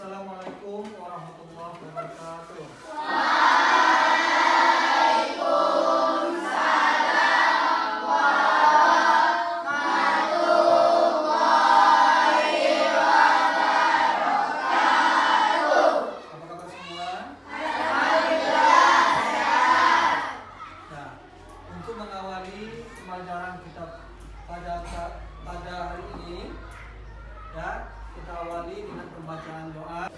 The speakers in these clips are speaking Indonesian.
Assalamualaikum warahmatullahi wabarakatuh. Apa kabar semua? Nah, untuk mengawali pembelajaran kita pada hari ini, ya, kita awali dengan pembacaan doa.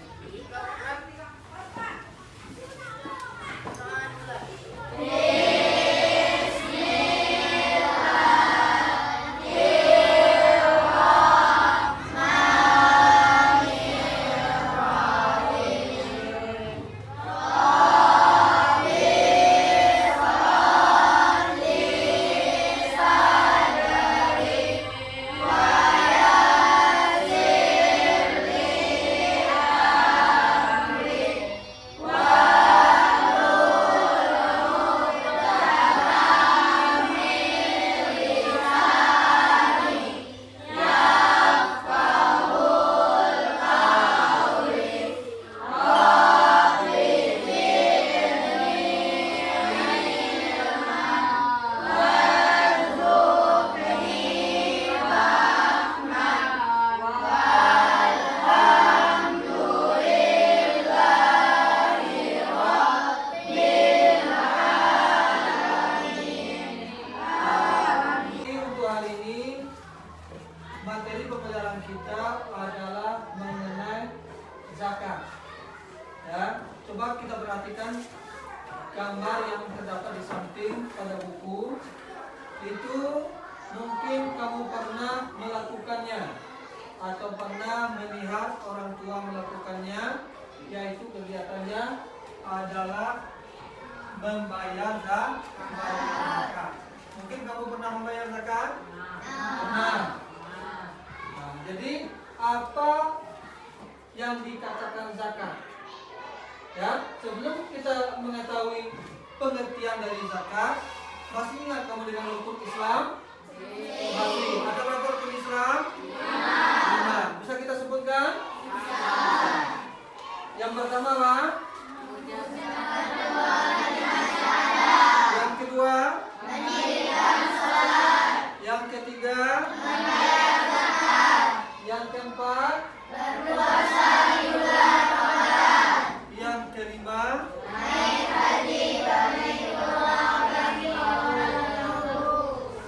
Materi pembelajaran kita adalah mengenai zakat. Ya, coba kita perhatikan gambar yang terdapat di samping pada buku. Itu mungkin kamu pernah melakukannya atau pernah melihat orang tua melakukannya, yaitu kegiatannya adalah membayar zakat. Mungkin kamu pernah membayar zakat? Pernah. Jadi apa yang dikatakan zakat? Ya, sebelum kita mengetahui pengertian dari zakat, masih ingat kamu dengan rukun Islam? Masih. Ada berapa rukun Islam? 5. Bisa kita sebutkan? Yang pertama apa? Yang kedua? Yang ketiga? Yang keempat, berpuasa di bulan Ramadan. Yang kelima, naik haji bagi orang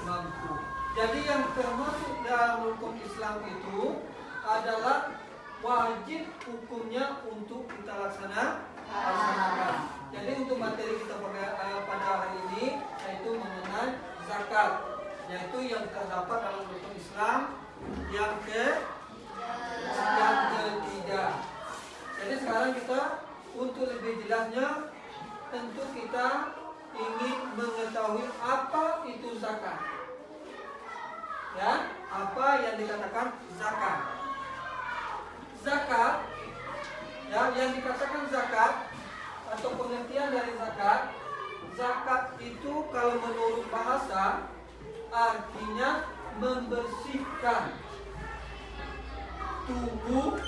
mampu. Jadi yang termasuk dalam rukun Islam itu adalah wajib hukumnya untuk kita laksanakan. Jadi untuk materi kita pada hari ini yaitu mengenai zakat, yaitu yang terdapat dalam rukun Islam yang ketiga. Jadi sekarang kita untuk lebih jelasnya tentu kita ingin mengetahui apa itu zakat. Ya, apa yang dikatakan zakat? Zakat, ya, yang dikatakan zakat atau pengertian dari zakat itu kalau menurut bahasa artinya membersihkan tubuh,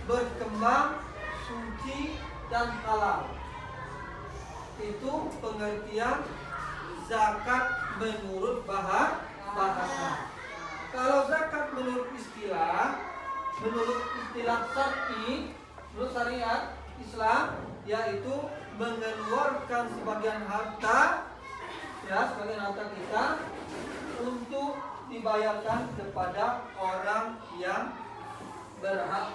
berkembang, suci dan halal. Itu pengertian zakat menurut bahasa. Kalau zakat menurut istilah syar'i, menurut syariat Islam, yaitu mengeluarkan sebagian harta, ya, sebagian harta kita untuk dibayarkan kepada orang yang berhak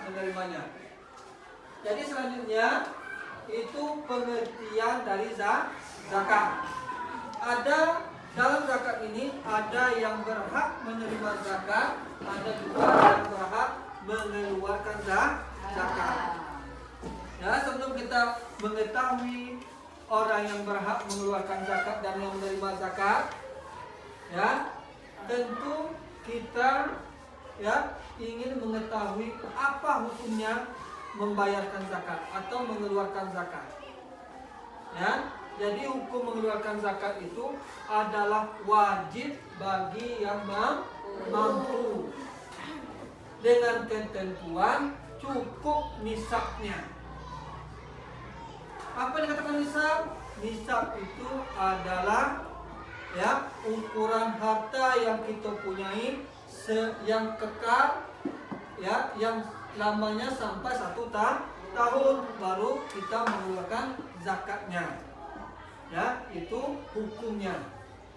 menerimanya. Jadi selanjutnya itu pengertian dari zakat. Ada dalam zakat ini ada yang berhak menerima zakat, ada juga yang berhak mengeluarkan zakat. Ya, sebelum kita mengetahui orang yang berhak mengeluarkan zakat dan yang menerima zakat, ya, tentu kita, ya, ingin mengetahui apa hukumnya membayarkan zakat atau mengeluarkan zakat. Ya, Jadi hukum mengeluarkan zakat itu adalah wajib bagi yang mampu dengan ketentuan cukup nisabnya. Apa yang dikatakan nisab? Nisab itu adalah ya ukuran harta yang kita punyai yang kekal, ya, yang lamanya sampai 1 tahun baru kita mengeluarkan zakatnya. Ya, itu hukumnya,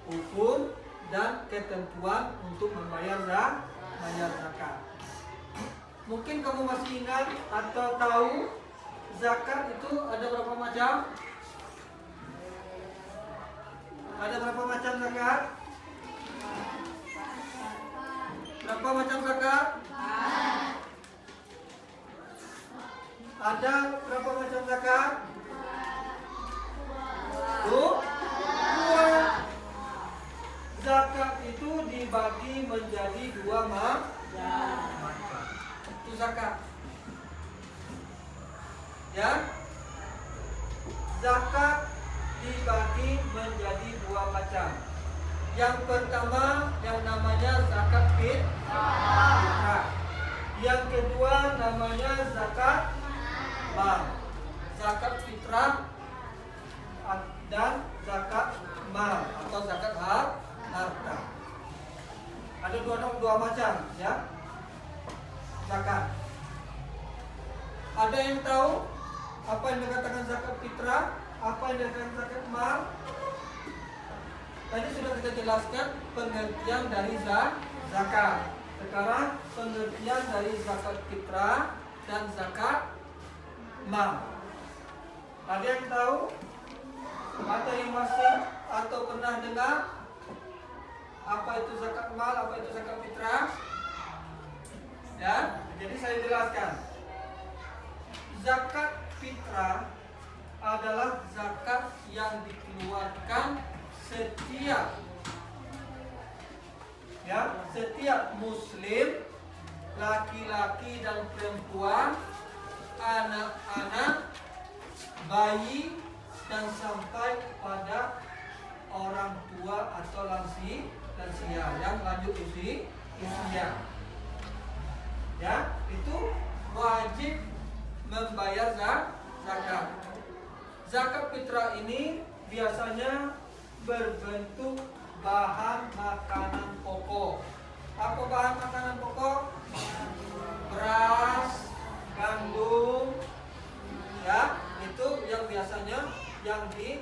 hukum dan ketentuan untuk membayar zakat. Mungkin kamu masih ingat atau tahu zakat itu ada berapa macam? Ada berapa macam zakat? Berapa macam zakat? Ada berapa macam zakat? Dua. Zakat itu dibagi menjadi 2 macam. Itu zakat. Ya. Zakat dibagi menjadi 2 macam. Yang pertama yang namanya zakat fitrah. Yang kedua namanya zakat mal. Zakat fitrah dan zakat mal atau zakat harta. Ada dua macam ya zakat. Ada yang tahu apa yang dikatakan zakat fitrah, apa yang dikatakan zakat mal? Tadi sudah kita jelaskan pengertian dari zakat. Sekarang pengertian dari zakat fitrah dan zakat mal. Ada yang tahu? Ada yang masih atau pernah dengar apa itu zakat mal, apa itu zakat fitrah? Ya, jadi saya jelaskan. Zakat fitrah adalah zakat yang dikeluarkan setiap muslim, laki-laki dan perempuan, anak-anak, bayi, dan sampai pada orang tua atau lansia yang lanjut usia. Ya, itu wajib membayar zakat. Zakat fitrah ini biasanya berbentuk bahan makanan pokok. Apa bahan makanan pokok? Beras, gandum, ya, itu yang biasanya yang di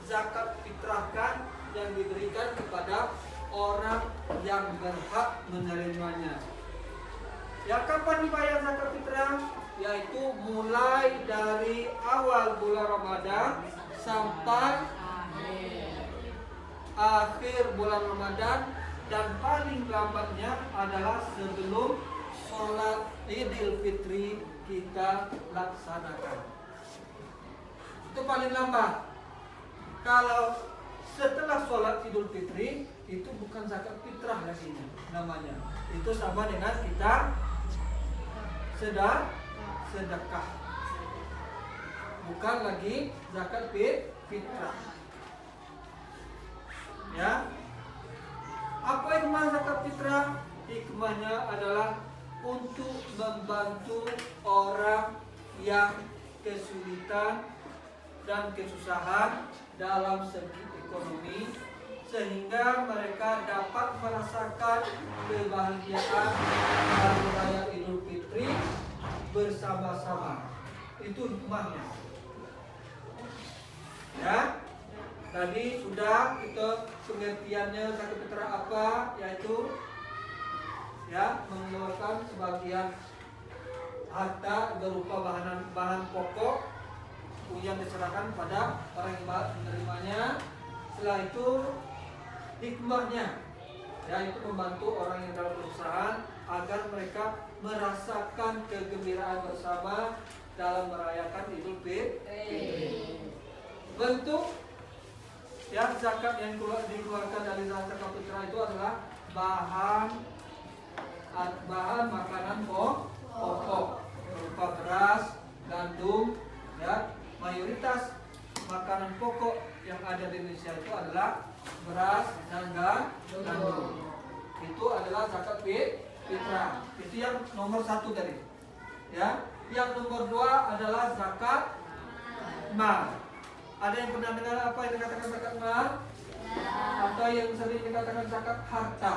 zakat fitrahkan, yang diberikan kepada orang yang berhak menerimanya. Ya, kapan dibayar zakat fitrah? Yaitu mulai dari awal bulan Ramadan sampai akhir bulan Ramadan, dan paling lambatnya adalah sebelum sholat Idul Fitri kita laksanakan. Itu paling lambat. Kalau setelah sholat Idul Fitri itu bukan zakat fitrah lagi namanya. Itu sama dengan kita sedekah. Bukan lagi zakat fitrah. Ya. Apa hikmah zakat fitrah? Hikmahnya adalah untuk membantu orang yang kesulitan dan kesusahan dalam segi ekonomi, sehingga mereka dapat merasakan kebahagiaan hari raya Idul Fitri bersama-sama. Itu hikmahnya. Ya. Tadi sudah kita pengertiannya zakat fitrah apa, yaitu ya mengeluarkan sebagian harta berupa bahan pokok yang diserahkan pada orang yang menerimanya. Setelah itu hikmahnya, yaitu membantu orang yang dalam kesusahan agar mereka merasakan kegembiraan bersama dalam merayakan Idul Fitri. Bentuk ya zakat yang dikeluarkan dari zakat fitrah itu adalah bahan makanan pokok berupa beras, gandum, ya, mayoritas makanan pokok yang ada di Indonesia itu adalah beras dan gandum. Itu adalah zakat fitrah. Itu yang nomor 1 tadi. Ya, yang nomor 2 adalah zakat mal. Ada yang pernah dengar apa yang dikatakan zakat mal? Atau yang sering dikatakan zakat harta.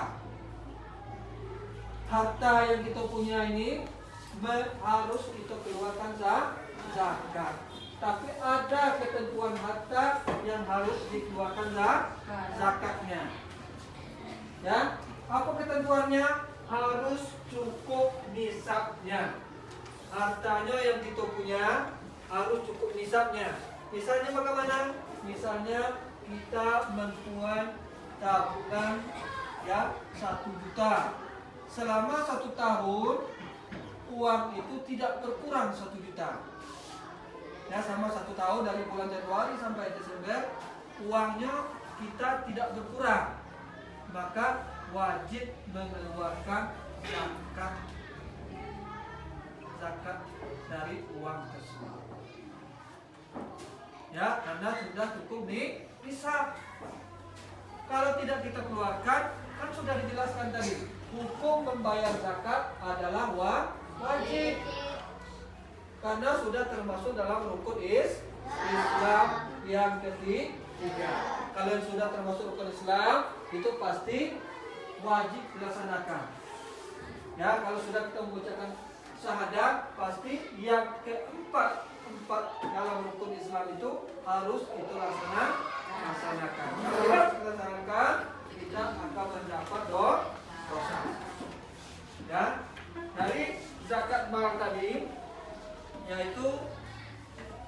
Harta yang kita punya ini harus kita keluarkan zakat. Tapi ada ketentuan harta yang harus dikeluarkan zakatnya. Ya, apa ketentuannya? Harus cukup nisabnya. Hartanya yang kita punya harus cukup nisabnya. Misalnya bagaimana? Misalnya kita mempunyai tabungan ya 1 juta. Selama 1 tahun uang itu tidak berkurang 1 juta. Ya, selama 1 tahun dari bulan Januari sampai Desember uangnya kita tidak berkurang. Maka wajib mengeluarkan zakat dari uang tersebut. Ya, karena sudah cukup nisab. Kalau tidak kita keluarkan, kan sudah dijelaskan tadi, hukum membayar zakat adalah wajib. Karena sudah termasuk dalam rukun Islam yang ketiga. Kalau sudah termasuk rukun Islam, itu pasti wajib dilaksanakan. Ya, kalau sudah kita mengucapkan syahadat, pasti yang keempat dalam rukun Islam itu harus kita laksanakan. Kalau tidak kita laksanakan, kita akan mendapat dosa. Ya, dari zakat mal tadi, yaitu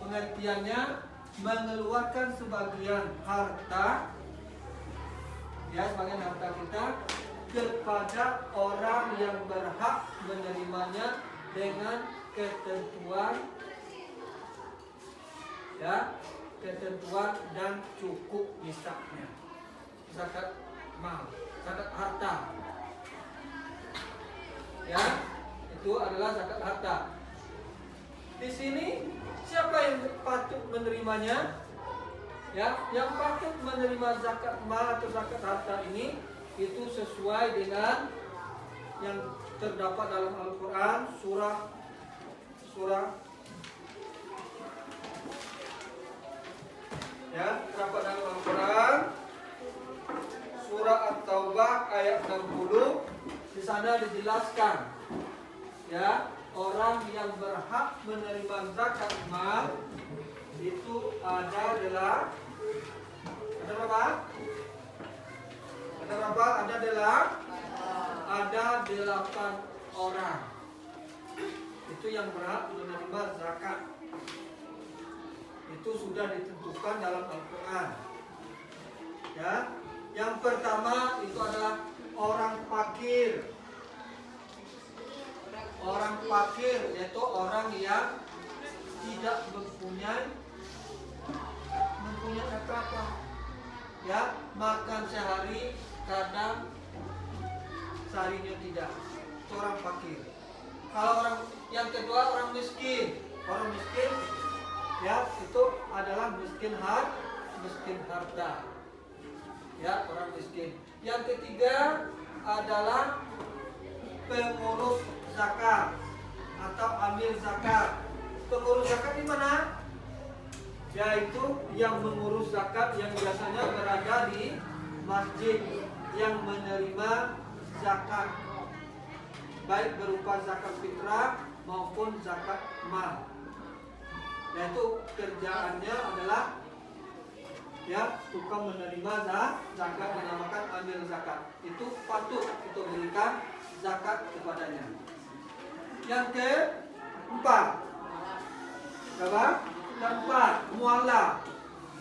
pengertiannya mengeluarkan sebagian harta, ya, sebagian harta kita kepada orang yang berhak menerimanya dengan ketentuan, ya, ketentuan dan cukup nisabnya. Zakat mal, zakat harta, ya, itu adalah zakat harta. Di sini siapa yang patut menerimanya? Ya, yang patut menerima zakat mal atau zakat harta ini itu sesuai dengan yang terdapat dalam Al-Quran, surah ya, terdapat dalam Al-Quran surah At-Taubah ayat 60. Di sana dijelaskan, ya, orang yang berhak menerima zakat mal itu adalah ada 8 orang. Itu yang berhak menerima zakat. Itu sudah ditentukan dalam Al-Quran. Ya, yang pertama itu adalah orang fakir. Orang fakir yaitu orang yang tidak mempunyai apa-apa. Ya, makan sehari, kadang seharinya tidak. Itu orang fakir. Kalau orang yang kedua orang miskin. Orang miskin, ya, itu adalah miskin harta. Ya, orang miskin. Yang ketiga adalah pengurus zakat atau amil zakat. Pengurus zakat di mana? Yaitu yang mengurus zakat yang biasanya berada di masjid yang menerima zakat, baik berupa zakat fitrah maupun zakat mal. Yaitu kerjaannya adalah, ya, tukang menerima zakat, dinamakan amil zakat. Itu patut kita berikan zakat kepadanya. Yang keempat, apa? Keempat, mualaf.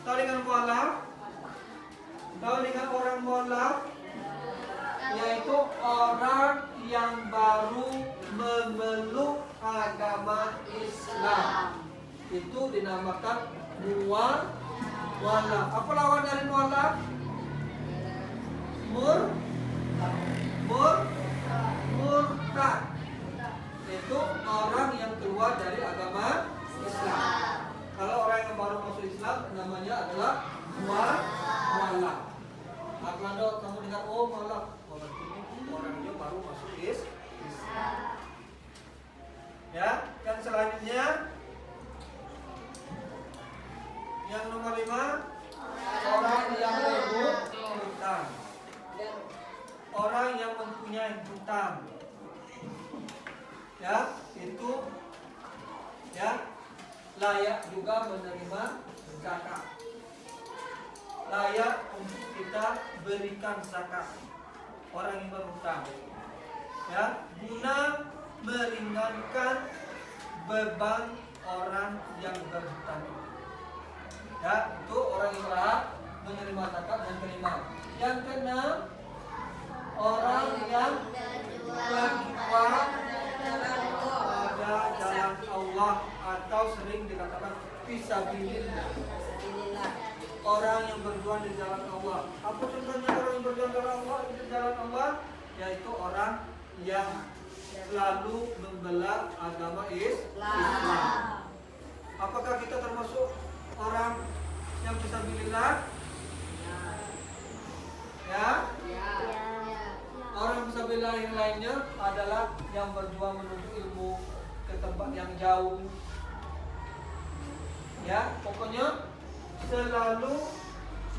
Tahu dengan mualaf? Tahu dengan orang mualaf? Yaitu orang yang baru memeluk agama Islam. Itu dinamakan mualaf. Apa lawan dari mualaf? Murtad. Itu orang yang keluar dari agama Islam. Kalau orang yang baru masuk Islam namanya orang yang mempunyai hutang, ya itu ya layak juga menerima zakat, layak untuk kita berikan zakat orang yang berhutang, ya guna meringankan beban orang yang berhutang. Ya itu orang yang berhak menerima zakat. Yang kelima, yang keenam, orang yang berjuang pada jalan Allah atau sering dikatakan fisabilillah. Orang yang berjuang di jalan Allah. Apa contohnya orang yang berjuang di jalan Allah? Yaitu orang yang selalu membela agama Islam. Apakah kita termasuk orang yang fisabilillah? Ya. Orang fisabilillah yang lainnya adalah yang berjuang menuntut ilmu ke tempat yang jauh. Ya, pokoknya selalu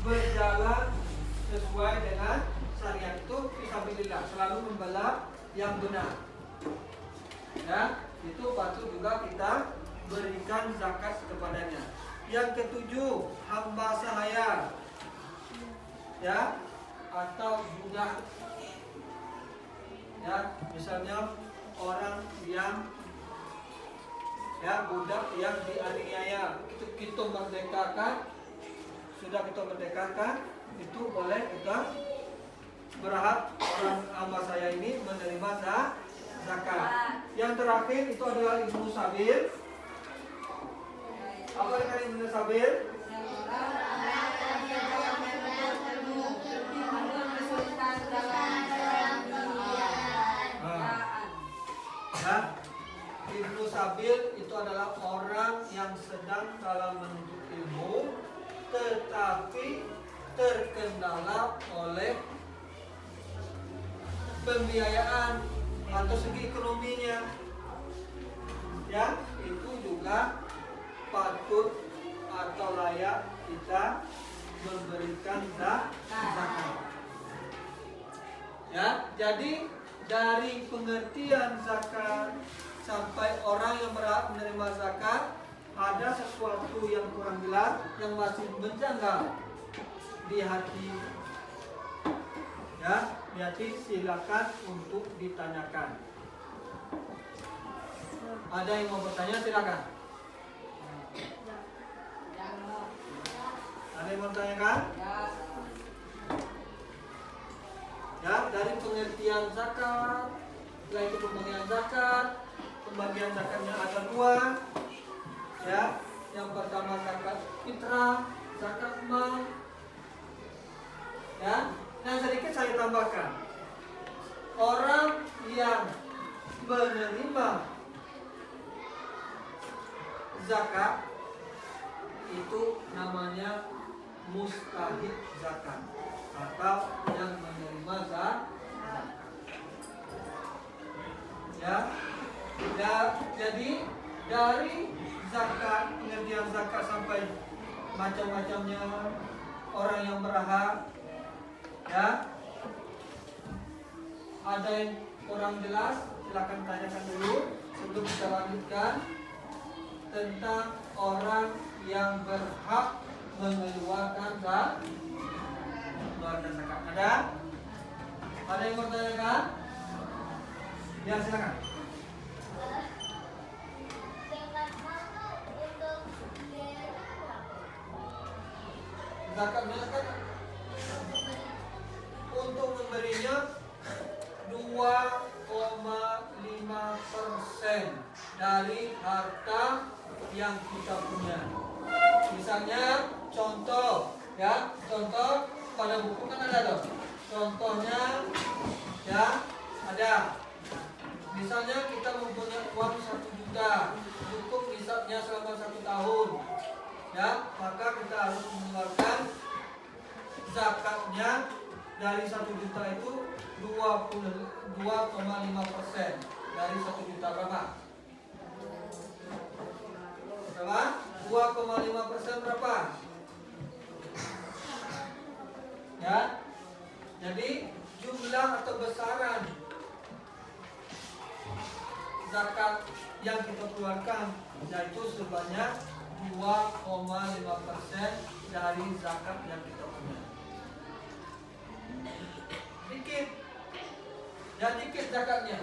berjalan sesuai dengan syariat, itu fisabilillah, selalu membela yang benar. Ya, itu patut juga kita berikan zakat kepadanya. Yang ketujuh, hamba sahaya, ya, atau budak. Ya, misalnya orang yang ya budak yang dianiaya, itu kita merdekakan, sudah kita merdekakan, itu boleh kita berhak orang hamba saya ini menerima zakat. Yang terakhir itu adalah ibnu sabil. Apa dengan ibnu sabil? Ya, ibnu sabil itu adalah orang yang sedang dalam menuntut ilmu tetapi terkendala oleh pembiayaan atau segi ekonominya. Ya, itu juga patut atau layak kita memberikan zakat. Ya, jadi dari pengertian zakat sampai orang yang berhak menerima zakat, ada sesuatu yang kurang jelas yang masih menjanggal di hati. Ya, jadi silakan untuk ditanyakan. Ada yang mau bertanya, silakan. Ada yang mau bertanyakan? Ya, dari pengertian zakat, setelah itu pembagian zakatnya ada dua. Ya, yang pertama zakat fitrah, zakat mal. Ya, nah sedikit saya tambahkan. Orang yang menerima zakat itu namanya mustahik zakat atau yang menerima zakat. Ya, jadi dari zakat, pengertian zakat sampai macam-macamnya orang yang berhak, ya, ada yang kurang jelas, silakan tanyakan dulu sebelum kita lanjutkan tentang orang yang berhak mengeluarkan zakat. Ada yang bertanyakan? Ya, silakan. Zakatnya kan untuk memberinya 2,5% dari harta yang kita punya. Misalnya contoh, ya, contoh pada buku kan ada tuh. Contohnya, ya, ada. Misalnya kita mempunyai uang 1 juta, cukup nisabnya selama 1 tahun. Ya, maka kita harus mengeluarkan zakatnya dari 1 juta itu 2,5% dari 1 juta berapa? Berapa? 2,5% berapa? Ya. Jadi jumlah atau besaran zakat yang kita keluarkan, yaitu sebanyak 2,5% dari zakat yang kita punya. Dikit, ya dikit zakatnya,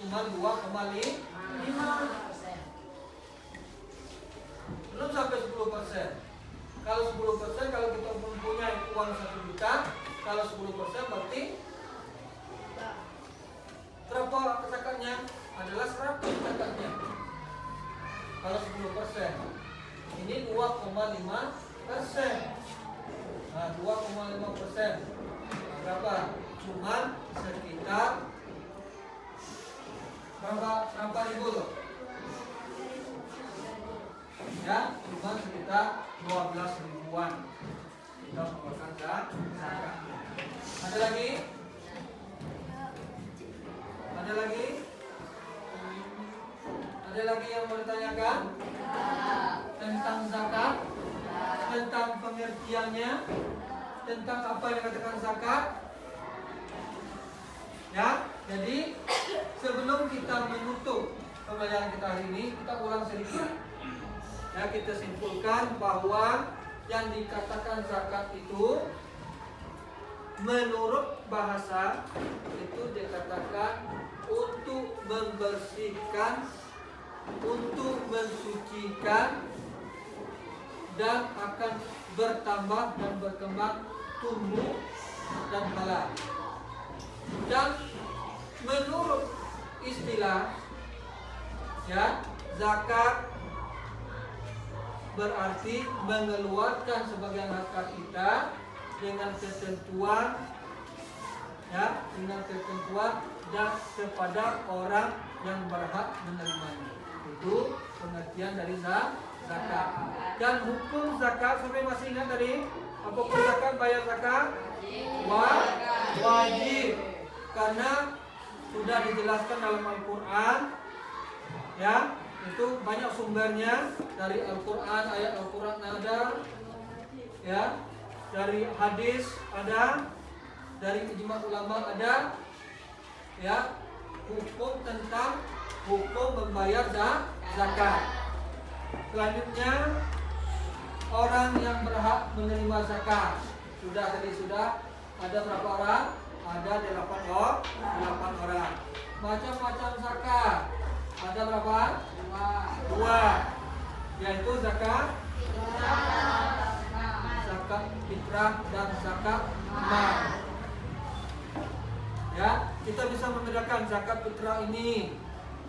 cuma 2,5%. Belum sampai 10%. Kalau 10%, kalau kita mempunyai uang 1 juta, kalau 10% berarti berapa zakatnya? Adalah 100 zakatnya. Kalau 10%, ini 2,5%. Nah, 2,5%. Berapa? Cuman sekitar berapa ribu loh? Ya, cuma sekitar 12 ribuan kita mengeluarkan zakat. Ada lagi? Ada lagi? Ada lagi yang mau ditanyakan? Tentang zakat? Tentang pengertiannya? Tentang apa yang dikatakan zakat? Ya, jadi sebelum kita menutup pembelajaran kita hari ini, kita ulang sedikit. Ya, kita simpulkan bahwa yang dikatakan zakat itu menurut bahasa itu dikatakan untuk membersihkan, untuk mensucikan, dan akan bertambah dan berkembang tumbuh dan halal. Dan menurut istilah, ya, zakat berarti mengeluarkan sebagian harta kita dengan ketentuan, ya, dengan ketentuan dan kepada orang yang berhak menerimanya. Itu pengertian dari zakat. Dan hukum zakat, sampai masih ingat tadi apa hukum zakat? Bayar zakat wajib, karena sudah dijelaskan dalam Al-Quran, ya. Itu banyak sumbernya, dari Al-Quran, ayat Al-Quran ada, ya, dari hadis ada, dari ijma ulama ada, ya, hukum tentang hukum membayar zakat. Selanjutnya orang yang berhak menerima zakat, sudah ada berapa orang? Ada 8 orang. Macam-macam zakat ada berapa? 2, yaitu zakat fitrah dan zakat mal. Ya, kita bisa membedakan zakat fitrah ini.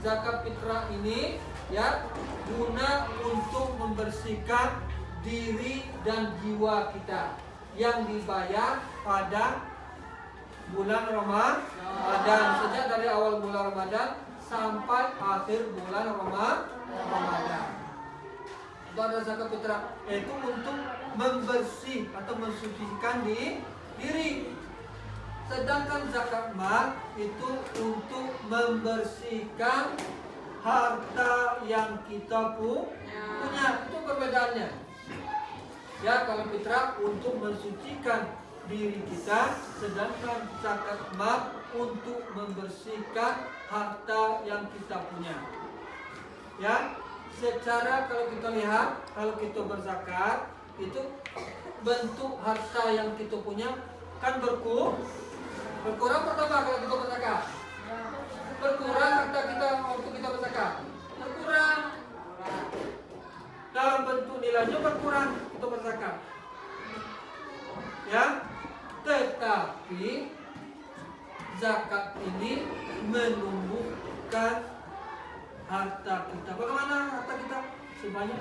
Zakat fitrah ini, ya, guna untuk membersihkan diri dan jiwa kita yang dibayar pada bulan Ramadan, sejak dari awal bulan Ramadan sampai akhir bulan Ramadan. Itu adalah zakat fitrah, yaitu untuk membersih atau mensucikan diri. Sedangkan zakat mal itu untuk membersihkan harta yang kita punya. Itu perbedaannya. Ya, kalau fitrah untuk mensucikan diri kita, sedangkan zakat mal untuk membersihkan harta yang kita punya. Ya, secara kalau kita lihat, kalau kita berzakat itu bentuk harta yang kita punya kan berkurang pertama kalau kita berzakat. Berkurang harta kita waktu kita berzakat. Berkurang. Dalam bentuk nilainya berkurang untuk berzakat. Ya. Tetapi zakat ini menumbuhkan harta kita. Bagaimana harta kita? Sebanyak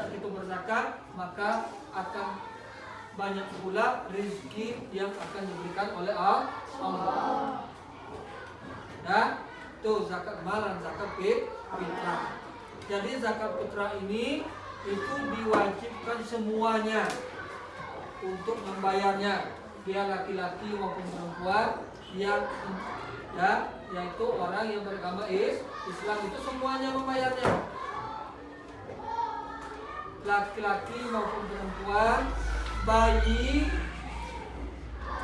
kita berzakat, maka akan banyak pula rezeki yang akan diberikan oleh Allah. Dan itu zakat mal dan zakat fitrah. Jadi zakat fitrah ini itu diwajibkan semuanya untuk membayarnya, dia laki-laki maupun perempuan yang yaitu orang yang beragama Islam itu semuanya membayarnya. Laki-laki maupun perempuan, bayi,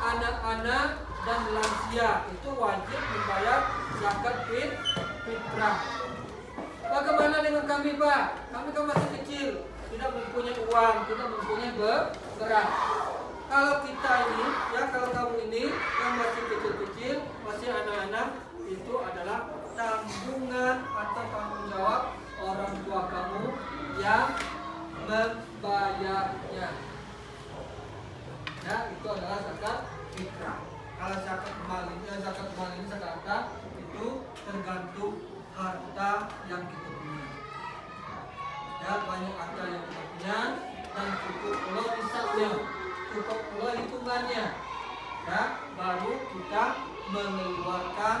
anak-anak dan lansia itu wajib membayar zakat fitrah. Bagaimana dengan kami, Pak? Kami kan masih kecil, tidak mempunyai uang, tidak mempunyai beras. Kalau kita ini, ya kalau kamu ini yang masih kecil-kecil, masih anak-anak, itu adalah tanggungan atau tanggung jawab orang tua kamu yang membayarnya. Ya, itu adalah zakat fitrah. Kalau zakat mal ini zakat itu tergantung harta yang kita punya. Ya, banyak harta yang kita punya dan cukup pula nisabnya, cukup pula hitungannya. Ya, baru kita mengeluarkan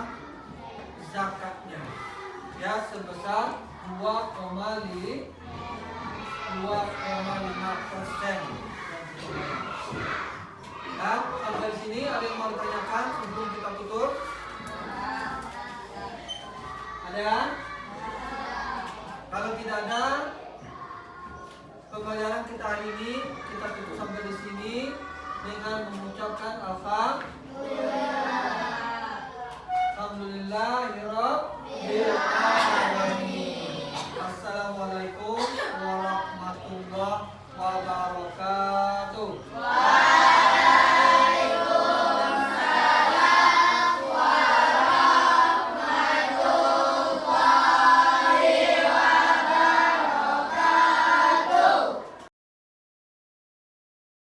zakatnya. Ya, sebesar 2,5%. Ya, sampai sini ada yang mau ditanyakan sebelum kita tutup? Ada? Kalau tidak ada, pembelajaran kita hari ini kita tutup sampai di sini dengan mengucapkan